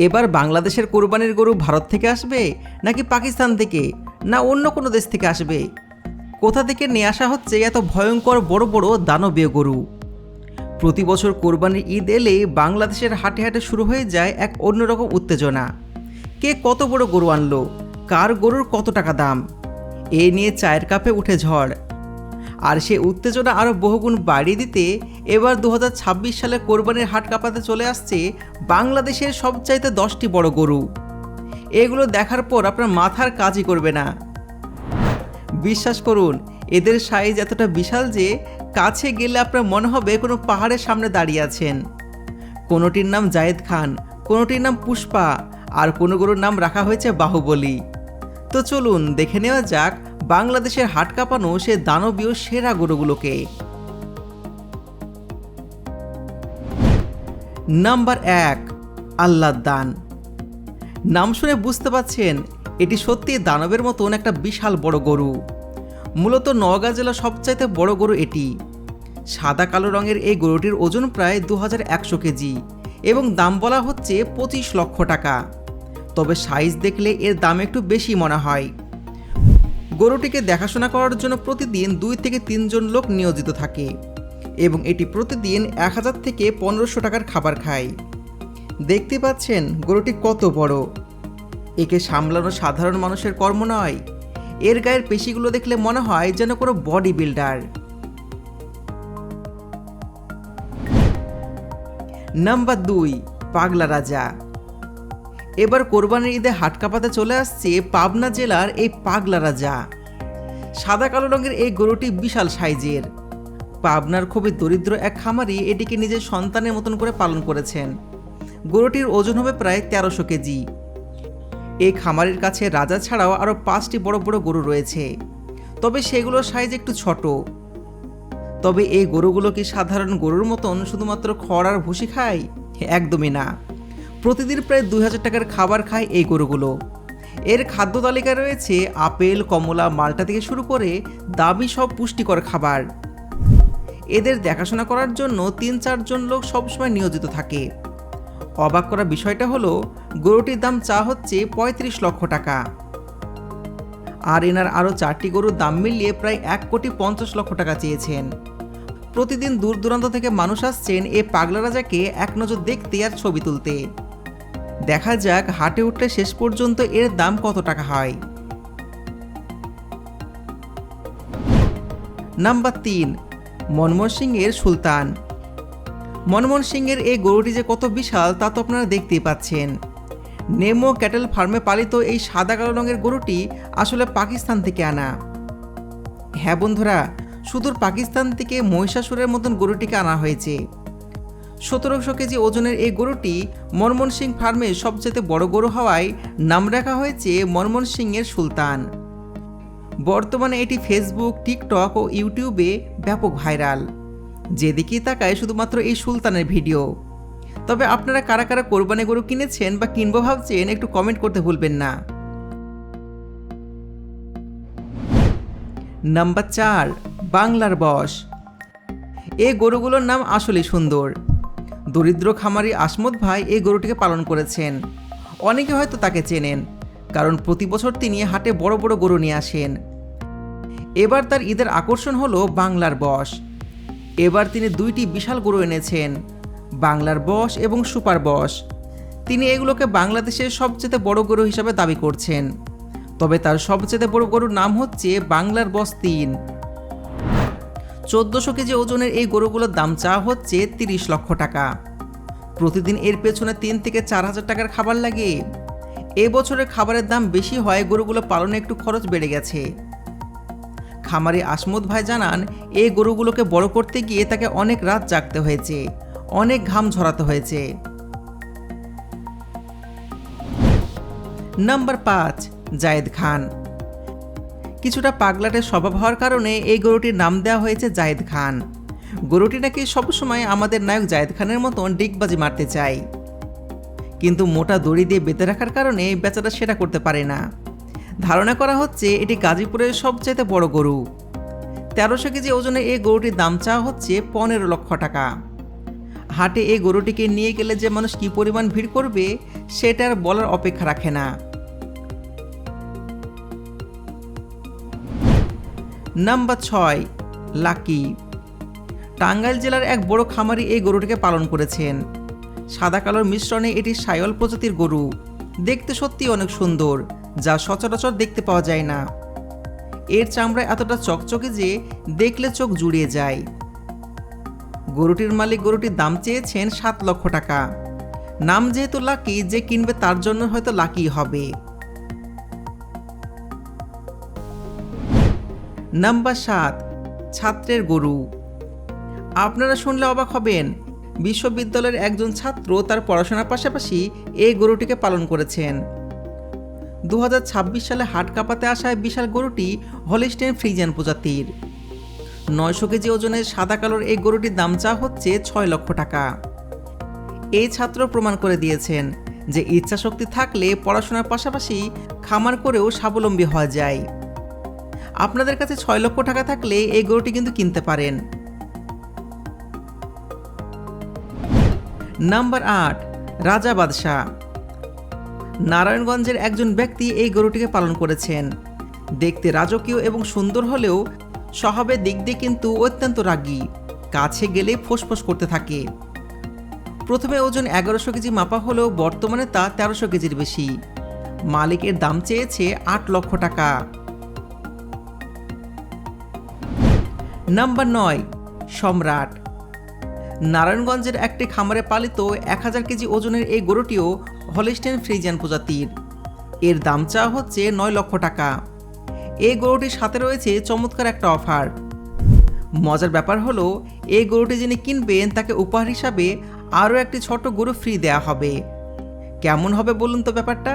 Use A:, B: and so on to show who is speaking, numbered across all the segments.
A: এবার বাংলাদেশের কোরবানির গরু ভারত থেকে আসবে নাকি পাকিস্তান থেকে, না অন্য কোনো দেশ থেকে আসবে? কোথা থেকে নিয়ে আসা হচ্ছে এত ভয়ঙ্কর বড় বড় দানবীয় গরু? প্রতি বছর কোরবানির ঈদ এলে বাংলাদেশের হাটে হাটে শুরু হয়ে যায় এক অন্যরকম উত্তেজনা। কে কত বড় গরু আনলো, কার গরুর কত টাকা দাম, এ নিয়ে চায়ের কাপে উঠে ঝড়। আর সে উত্তেজনা আরও বহুগুণ বাড়িয়ে দিতে এবার 2026 সালে কোরবানির হাট কাঁপাতে চলে আসছে বাংলাদেশের সবচাইতে 10টি বড় গরু। এগুলো দেখার পর আপনার মাথার কাজই করবে না। বিশ্বাস করুন, এদের সাইজ এতটা বিশাল যে কাছে গেলে আপনার মনে হবে কোনো পাহাড়ের সামনে দাঁড়িয়ে আছেন। কোনোটির নাম জায়েদ খান, কোনোটির নাম পুষ্পা, আর কোনো গরুর নাম রাখা হয়েছে বাহুবলী। তো চলুন দেখে নেওয়া যাক বাংলাদেশের হাট কাঁপানো সে দানবীয় সেরা গরুগুলোকে। নাম্বার 1, আল্লাহর দান। নাম শুনে বুঝতে পাচ্ছেন এটি সত্যি দানবের মতন একটা বিশাল বড় গরু। মূলত নওগাঁ জেলার সবচাইতে বড় গরু এটি। সাদা কালো রঙের এই গরুটির ওজন প্রায় 2100 কেজি এবং দাম বলা হচ্ছে 25 লক্ষ টাকা। তবে সাইজ দেখলে এর দাম একটু বেশি মনে হয়। গরুটিকে দেখাশোনা করার জন্য প্রতিদিন 2 থেকে 3 জন লোক নিয়োজিত থাকে এবং এটি প্রতিদিন 1000 থেকে 1500 টাকার খাবার খায়। দেখতে পাচ্ছেন গরুটি কত বড়। একে সামলানো সাধারণ মানুষের কর্ম নয়। এর গায়ের পেশিগুলো দেখলে মনে হয় যেন কোনো বডি বিল্ডার। নাম্বার 2, পাগলা রাজা। এবার কোরবানির ঈদে হাট কাঁপাতে চলে আসছে পাবনা জেলার এই পাগলা রাজা। সাদা কালো রঙের এই গরুটি বিশাল সাইজের। পাবনার খুবই দরিদ্র এক খামারি এটিকে নিজের সন্তানের মতন করে পালন করেছেন। গরুটির ওজন হবে প্রায় 1300 কেজি। এই খামারের কাছে রাজা ছাড়াও আরও 5টি বড় বড় গরু রয়েছে, তবে সেগুলোর সাইজ একটু ছোট। তবে এই গরুগুলো কি সাধারণ গরুর মতন শুধুমাত্র খড় আর ভুসি খায়? একদমই না। প্রতিদিন প্রায় 2000 টাকার খাবার খায় এই গরুগুলো। এর খাদ্য তালিকায় রয়েছে আপেল, কমলা, মাল্টা থেকে শুরু করে দামি সব পুষ্টিকর খাবার। এদের দেখাশোনা করার জন্য 3-4 জন লোক সবসময় নিয়োজিত থাকে। অবাক করা বিষয়টা হলো গরুটির দাম চা হচ্ছে 35 লক্ষ টাকা। আর এনার আরও 4টি গরুর দাম মিলিয়ে প্রায় 1,50,00,000 টাকা চেয়েছেন। প্রতিদিন দূর দূরান্ত থেকে মানুষ আসছেন এই পাগলা রাজাকে এক নজর দেখতে আর ছবি তুলতে। দেখা যাক হাটে উঠলে শেষ পর্যন্ত এর দাম কত টাকা হয়। নাম্বার 3, ময়মনসিংহের সুলতান। ময়মনসিংহের এই গরুটি যে কত বিশাল তা তো আপনারা দেখতেই পাচ্ছেন। নেমো ক্যাটেল ফার্মে পালিত এই সাদা কালো রঙের গরুটি আসলে পাকিস্তান থেকে আনা। হ্যাঁ বন্ধুরা, সুদূর পাকিস্তান থেকে মহিষাসুরের মতন গরুটিকে আনা হয়েছে। 1700 কেজি ওজনের এই গরুটি ময়মনসিংহ ফার্মের সবচেয়ে বড় গরু হওয়ায় নাম রাখা হয়েছে ময়মনসিংহের সুলতান। বর্তমানে এটি ফেসবুক, টিকটক ও ইউটিউবে ব্যাপক ভাইরাল। যেদিকেই তাকায় শুধুমাত্র এই সুলতানের ভিডিও। তবে আপনারা কারা কারা কোরবানি গরু কিনেছেন বা কিনবো ভাবছেন একটু কমেন্ট করতে ভুলবেন না। নাম্বার 4, বাংলার বশ। এই গরুগুলোর নাম আসলেই সুন্দর। দরিদ্র খামারি আসমত ভাই এই গরুটিকে পালন করেছেন। অনেকে হয়তো তাকে চেনেন, কারণ প্রতি বছর তিনি হাটে বড় বড় গরু নিয়ে আসেন। এবার তার ঈদের আকর্ষণ হলো বাংলার বশ। এবার তিনি 2টি বিশাল গরু এনেছেন, বাংলার বশ এবং সুপার বশ। তিনি এগুলোকে বাংলাদেশের সবচেয়ে বড় গরু হিসাবে দাবি করছেন। তবে তার সবচেয়ে বড় গরুর নাম হচ্ছে বাংলার বশ 3। 1400 কেজি ওজনের এই গরুগুলোর দাম চাওয়া হচ্ছে 30 লক্ষ টাকা। প্রতিদিন এর পেছনে 3 থেকে 4000 টাকার খাবার লাগে। এবছরের খাবারের দাম বেশি হয় গরুগুলো পালনে একটু খরচ বেড়ে গেছে। খামারি আসমত ভাই জানান এই গরুগুলোকে বড় করতে গিয়ে তাকে অনেক রাত জাগতে হয়েছে, অনেক ঘাম ঝরাতে হয়েছে। নাম্বার 5, জায়েদ খান। কিছুটা পাগলাটের স্বভাব হওয়ার কারণে এই গরুটির নাম দেওয়া হয়েছে জায়েদ খান। গরুটি নাকি সবসময় আমাদের নায়ক জায়েদ খানের মতন ডিগবাজি মারতে চায়, কিন্তু মোটা দড়ি দিয়ে বেঁধে রাখার কারণে বেচারা সেটা করতে পারে না। ধারণা করা হচ্ছে এটি গাজীপুরের সবচেয়ে বড় গরু। 1300 কেজি ওজনের এই গরুটির দাম চাওয়া হচ্ছে 15 লক্ষ টাকা। হাটে এই গরুটিকে নিয়ে গেলে যে মানুষ কী পরিমাণ ভিড় করবে সেটা আর বলার অপেক্ষা রাখে না। Number 6, lucky. টাঙ্গাইল জেলার এক বড় খামারি এই গরুটিকে পালন করেছেন। সাদা কালোর মিশ্রণে এটি সায়ল প্রজাতির গরু। দেখতে সত্যি অনেক সুন্দর, যা সচরাচর দেখতে পাওয়া যায় না। এর চামড়া এতটা চকচকে যে দেখলে চোখ জুড়িয়ে যায়। গরুটির মালিক গরুটির দাম চেয়েছেন 7 লক্ষ টাকা। নাম যেহেতু লাকি, যে কিনবে তার জন্য হয়তো লাকি হবে। নাম্বার 7, ছাত্রের গরু। আপনারা শুনলে অবাক হবেন, বিশ্ববিদ্যালয়ের একজন ছাত্র তার পড়াশোনার পাশাপাশি এই গরুটিকে পালন করেছেন। 2026 সালে হাট কাঁপাতে আসা বিশাল গরুটি হলিস্টেইন ফ্রিজিয়ান প্রজাতির। 900 কেজি ওজনের সাদা কালোর এই গরুটির দাম চাওয়া হচ্ছে 6 লক্ষ টাকা। এই ছাত্র প্রমাণ করে দিয়েছেন যে ইচ্ছাশক্তি থাকলে পড়াশোনার পাশাপাশি খামার করেও স্বাবলম্বী হওয়া যায়। আপনাদের কাছে 6 লক্ষ টাকা থাকলে এই গরুটি কিন্তু কিনতে পারেন। নাম্বার 8, রাজা বাদশাহ। নারায়ণগঞ্জের একজন ব্যক্তি এই গরুটিকে পালন করেছেন। দেখতে রাজকীয় এবং সুন্দর হলেও স্বভাবের দিক দিয়ে কিন্তু অত্যন্ত রাগী। কাছে গেলে ফোঁসফোঁস করতে থাকে। প্রথমে ওজন 1100 কেজি মাপা হলেও বর্তমানে তা 1300 কেজির বেশি। মালিকের দাম চেয়েছে 8 লক্ষ টাকা। নাম্বার 9, সম্রাট। নারায়ণগঞ্জের একটি খামারে পালিত 1000 কেজি ওজনের এই গরুটিও হলিস্টেইন ফ্রিজিয়ান প্রজাতির। এর দাম চাওয়া হচ্ছে 9 লক্ষ টাকা। এই গরুটির সাথে রয়েছে চমৎকার একটা অফার। মজার ব্যাপার হলো, এই গরুটি যিনি কিনবেন তাকে উপহার হিসাবে আরও একটি ছোট গরু ফ্রি দেয়া হবে। কেমন হবে বলুন তো ব্যাপারটা?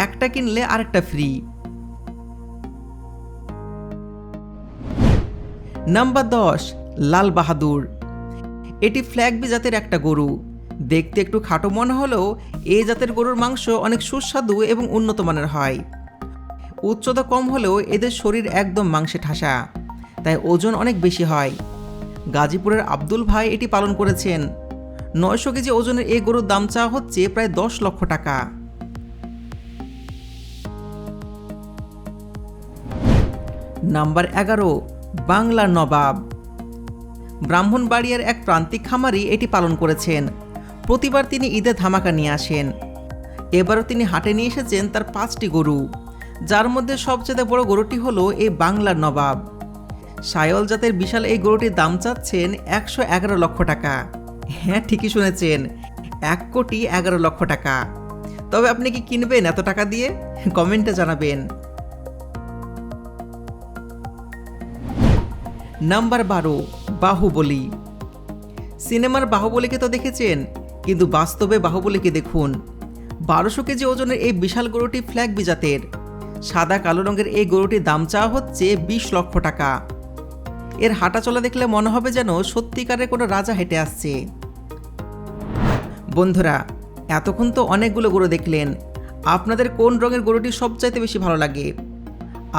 A: একটা কিনলে আরেকটা ফ্রি। নাম্বার 10, লাল বাহাদুর। এটি ফ্ল্যাগবি জাতের একটা গরু। দেখতে একটু খাটো মনে হলেও এই জাতের গরুর মাংস অনেক সুস্বাদু এবং উন্নত মানের হয়। উচ্চতা কম হলেও এদের শরীর একদম মাংসে ঠাসা, তাই ওজন অনেক বেশি হয়। গাজীপুরের আব্দুল ভাই এটি পালন করেছেন। 900 কেজি ওজনের এই গরুর দাম চাওয়া হচ্ছে প্রায় 10 লক্ষ টাকা। নাম্বার 11, বাংলার নবাব। ব্রাহ্মণবাড়িয়ার এক প্রান্তিক খামারি এটি পালন করেছেন। প্রতিবার তিনি ঈদে ধামাকা নিয়ে আসেন। এবারও তিনি হাটে নিয়ে এসেছেন তার 5টি গরু, যার মধ্যে সবচেয়ে বড় গরুটি হলো এই বাংলার নবাব। সায়ল জাতের বিশাল এই গরুটির দাম চাচ্ছেন 111 লক্ষ টাকা। হ্যাঁ, ঠিকই শুনেছেন, 1,11 লক্ষ টাকা। তবে আপনি কি কিনবেন এত টাকা দিয়ে? কমেন্টে জানাবেন। নাম্বার 12, বাহুবলী। সিনেমার বাহুবলীকে তো দেখেছেন, কিন্তু বাস্তবে বাহুবলীকে দেখুন। 1200 কেজি ওজনের এই বিশাল গরুটি ফ্ল্যাগবি জাতের। সাদা কালো রঙের এই গরুটির দাম চাওয়া হচ্ছে 20 লক্ষ টাকা। এর হাঁটা চলা দেখলে মনে হবে যেন সত্যিকারের কোনো রাজা হেঁটে আসছে। বন্ধুরা, এতক্ষণ তো অনেকগুলো গরু দেখলেন। আপনাদের কোন রঙের গরুটি সবচাইতে বেশি ভালো লাগে?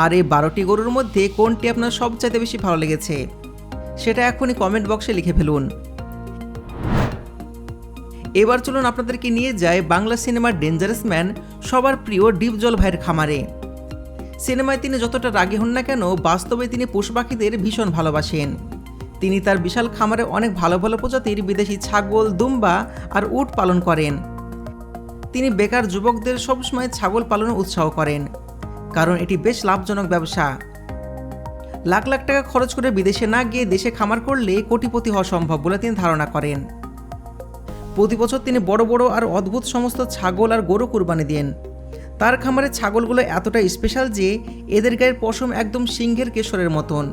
A: আর এই 12টি গরুর মধ্যে কোনটি আপনার সবচাইতে বেশি ভালো লেগেছে সেটা এখনই কমেন্ট বক্সে লিখে ফেলুন। এবার চলুন আপনাদেরকে নিয়ে যায় বাংলা সিনেমার ডেঞ্জারাস ম্যান, সবার প্রিয় ডিপজল ভাইয়ের খামারে। সিনেমায় তিনি যতটা রাগী হন না কেন, বাস্তবে তিনি পশু পাখিদের ভীষণ ভালোবাসেন। তিনি তার বিশাল খামারে অনেক ভালো ভালো প্রজাতির বিদেশি ছাগল, দুম্বা আর উট পালন করেন। তিনি বেকার যুবকদের সবসময় ছাগল পালনে উৎসাহ করেন, কারণ এটি বেশ লাভজনক ব্যবসা। লাখ লাখ টাকা খরচ করে বিদেশে না গিয়ে দেশে খামার করলে কোটিপতি হওয়া সম্ভব বলে তিনি ধারণা করেন। প্রতি বছর তিনি বড় বড় আর অদ্ভুত সমস্ত ছাগল আর গরু কুরবানি দেন। তার খামারের ছাগলগুলো এতটা স্পেশাল যে এদের গায়ের পশম একদম সিংহের কেশরের মতন।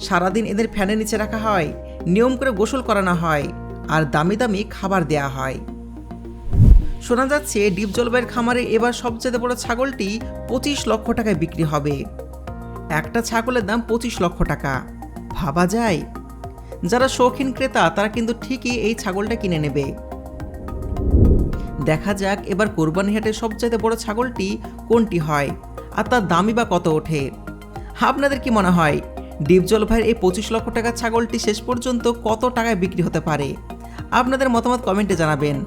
A: সারাদিন এদের ফ্যানের নিচে রাখা হয়, নিয়ম করে গোসল করানো হয় আর দামি দামি খাবার দেয়া হয়। শোনা যাচ্ছে ডিপজল ভাইয়ের খামারে এবার সবচেয়ে বড় ছাগলটি 25 লক্ষ টাকায় বিক্রি হবে। একটা ছাগলের দাম 25 লক্ষ টাকা, ভাবা যায়? যারা শৌখিন ক্রেতা তারা কিন্তু ঠিকই এই ছাগলটা কিনে নেবে। দেখা যাক এবার কোরবানি হাটের সবচেয়ে বড় ছাগলটি কোনটি হয় আর তার দামই বা কত ওঠে। আপনাদের কি মনে হয় ডিপজল ভাইয়ের এই 25 লক্ষ টাকার ছাগলটি শেষ পর্যন্ত কত টাকায় বিক্রি হতে পারে? আপনাদের মতামত কমেন্টে জানাবেন।